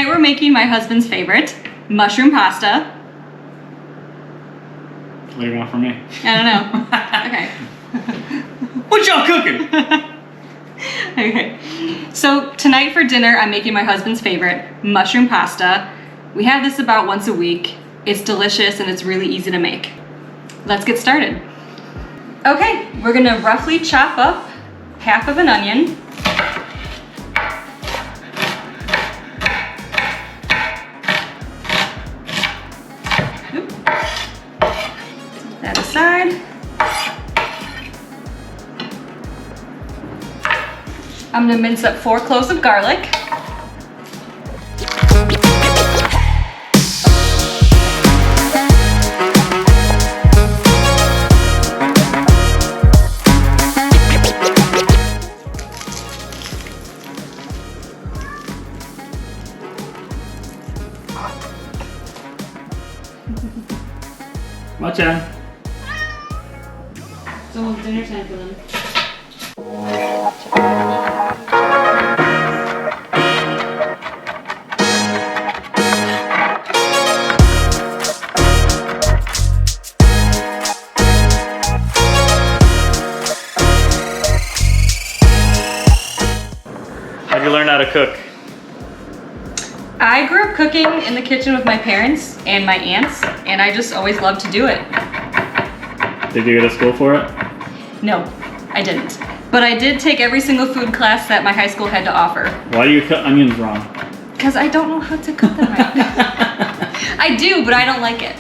Tonight we're making my husband's favorite, mushroom pasta. Leave it off for me. I don't know. Okay. What y'all cooking? Okay. So tonight for dinner, I'm making my husband's favorite, mushroom pasta. We have this about once a week. It's delicious and it's really easy to make. Let's get started. Okay, we're gonna roughly chop up half of an onion. Set that aside. I'm gonna mince up 4 cloves of garlic. Watch out. It's almost dinner time for them. How'd you learn how to cook? I grew up cooking in the kitchen with my parents and my aunts, and I just always loved to do it. Did you go to school for it? No, I didn't. But I did take every single food class that my high school had to offer. Why do you cut onions wrong? Because I don't know how to cut them right. I do, but I don't like it.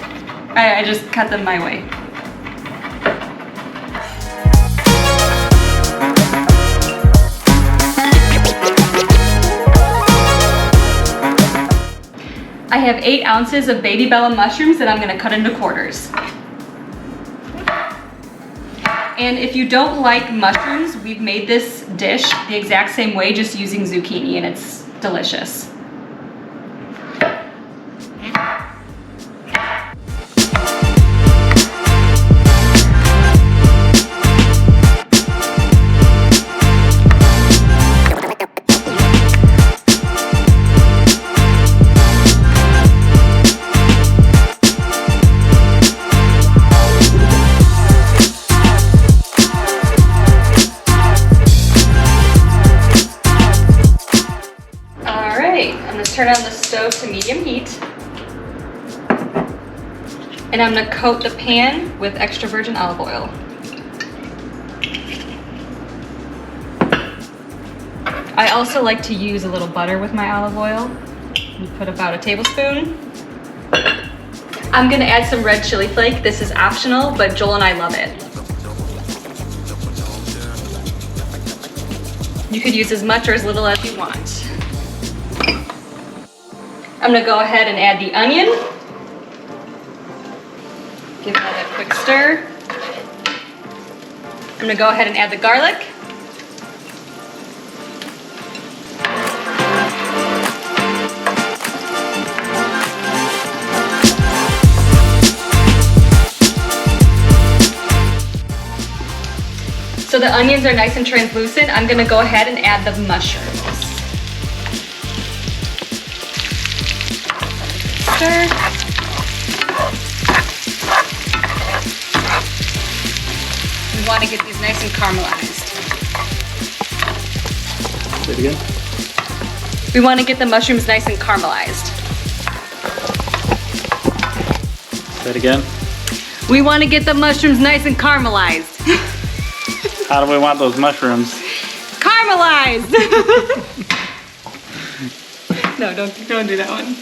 I just cut them my way. I have 8 ounces of baby bella mushrooms that I'm gonna cut into quarters. And if you don't like mushrooms, we've made this dish the exact same way, just using zucchini, and it's delicious. Turn on the stove to medium heat. And I'm gonna coat the pan with extra virgin olive oil. I also like to use a little butter with my olive oil. You put about a tablespoon. I'm gonna add some red chili flake. This is optional, but Joel and I love it. You could use as much or as little as you want. I'm gonna go ahead and add the onion. Give that a quick stir. I'm gonna go ahead and add the garlic. So the onions are nice and translucent. I'm gonna go ahead and add the mushrooms. We want to get these nice and caramelized. Say it again. We want to get the mushrooms nice and caramelized. Say it again. We want to get the mushrooms nice and caramelized. How do we want those mushrooms? Caramelized! No, don't do that one.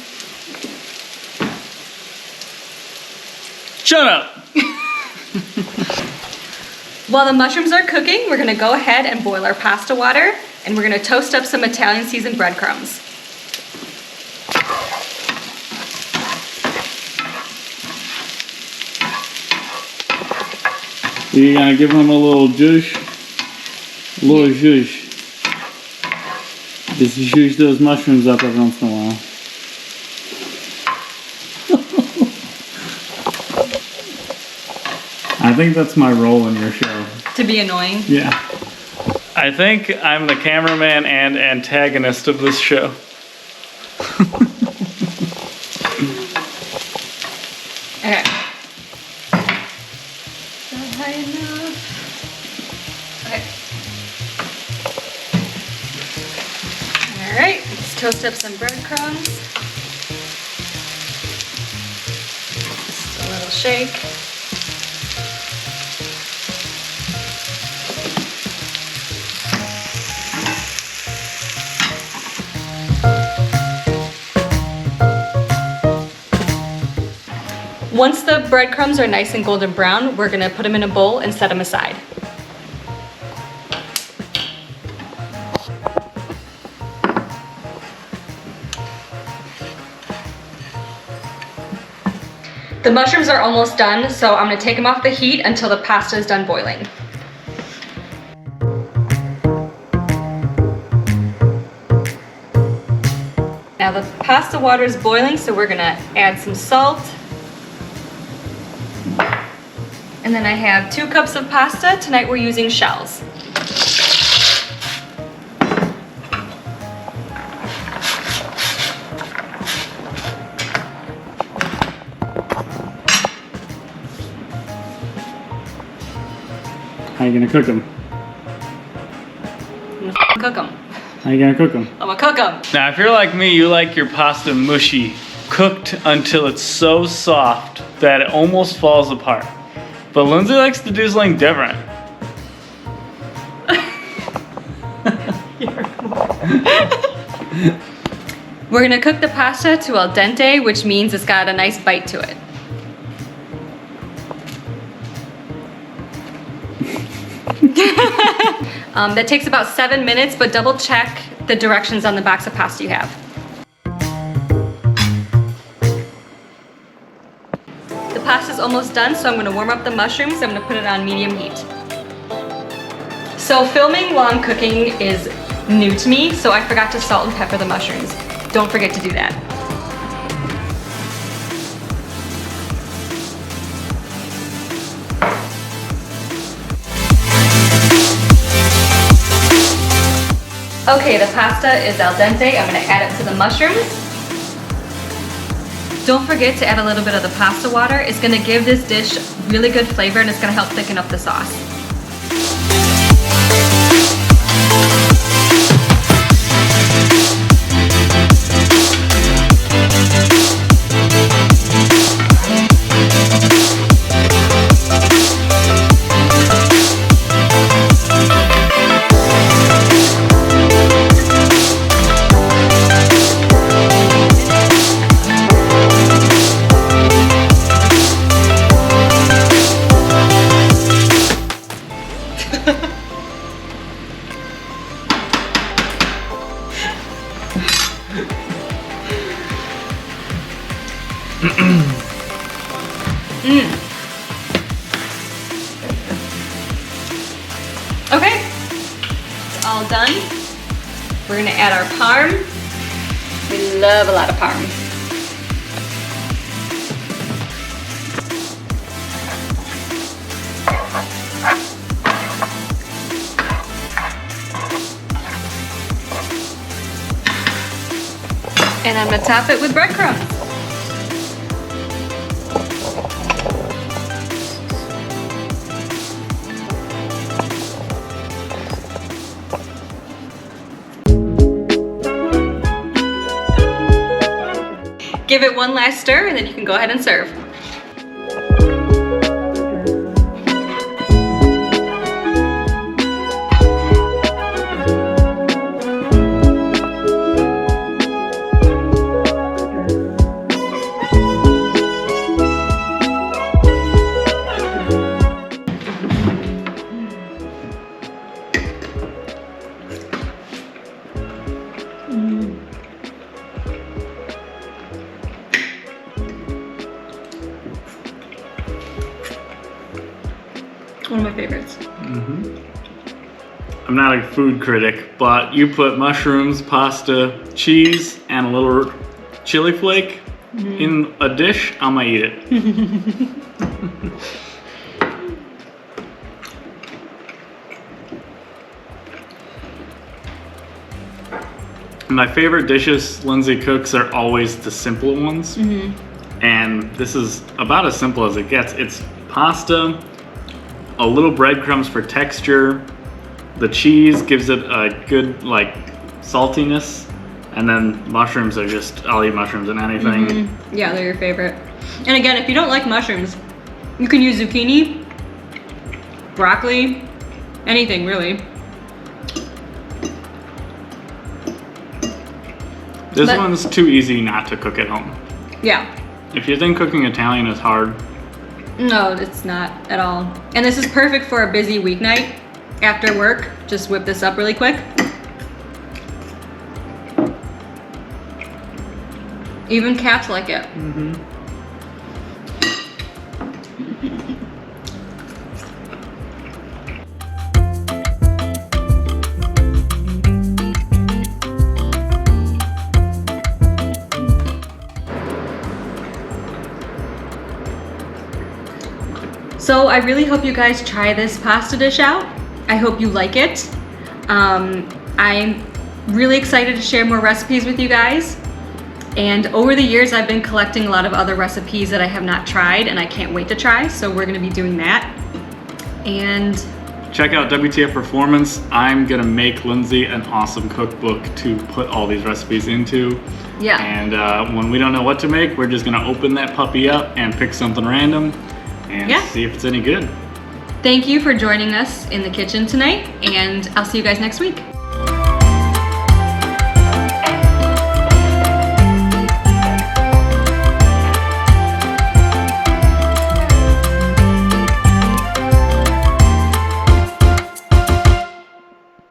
Shut up! While the mushrooms are cooking, we're gonna go ahead and boil our pasta water, and we're gonna toast up some Italian seasoned breadcrumbs. You're gonna give them a little zhuzh? A little zhuzh. Just zhuzh those mushrooms up every once in a while. I think that's my role in your show. To be annoying? Yeah. I think I'm the cameraman and antagonist of this show. right, let's toast up some breadcrumbs. Just a little shake. Once the breadcrumbs are nice and golden brown, we're gonna put them in a bowl and set them aside. The mushrooms are almost done, so I'm gonna take them off the heat until the pasta is done boiling. Now the pasta water is boiling, so we're gonna add some salt. And then I have 2 cups of pasta. Tonight we're using shells. How you gonna cook them? I'm gonna cook them. How you gonna cook them? I'm gonna cook them. Now, if you're like me, you like your pasta mushy, cooked until it's so soft that it almost falls apart. But Lindsay likes to do something different. We're gonna cook the pasta to al dente, which means it's got a nice bite to it. That takes about 7 minutes, but double check the directions on the box of pasta you have. The pasta's almost done, so I'm gonna warm up the mushrooms. I'm gonna put it on medium heat. So filming while I'm cooking is new to me, so I forgot to salt and pepper the mushrooms. Don't forget to do that. Okay, the pasta is al dente. I'm gonna add it to the mushrooms. Don't forget to add a little bit of the pasta water. It's gonna give this dish really good flavor and it's gonna help thicken up the sauce. Okay, it's all done. We're gonna add our parm. We love a lot of parm. And I'm gonna top it with breadcrumbs. Give it one last stir and then you can go ahead and serve. One of my favorites. I'm not a food critic, but you put mushrooms, pasta, cheese, and a little chili flake in a dish, I'm gonna eat it. My favorite dishes Lindsay cooks are always the simple ones. And this is about as simple as it gets. It's pasta, a little breadcrumbs for texture. The cheese gives it a good like saltiness, And then mushrooms are just, I'll eat mushrooms in anything. Yeah, they're your favorite. And again, if you don't like mushrooms, you can use zucchini, broccoli, anything really. This one's too easy not to cook at home. Yeah. If you think cooking Italian is hard, No, it's not at all. And this is perfect for a busy weeknight after work. Just whip this up really quick. Even cats like it. So I really hope you guys try this pasta dish out. I hope you like it. I'm really excited to share more recipes with you guys. And over the years, I've been collecting a lot of other recipes that I have not tried, and I can't wait to try. So we're gonna be doing that. And check out WTF Performance. I'm gonna make Lindsay an awesome cookbook to put all these recipes into. yeah, And when we don't know what to make, we're just gonna open that puppy up and pick something random and see if it's any good. thank you for joining us in the kitchen tonight, and I'll see you guys next week.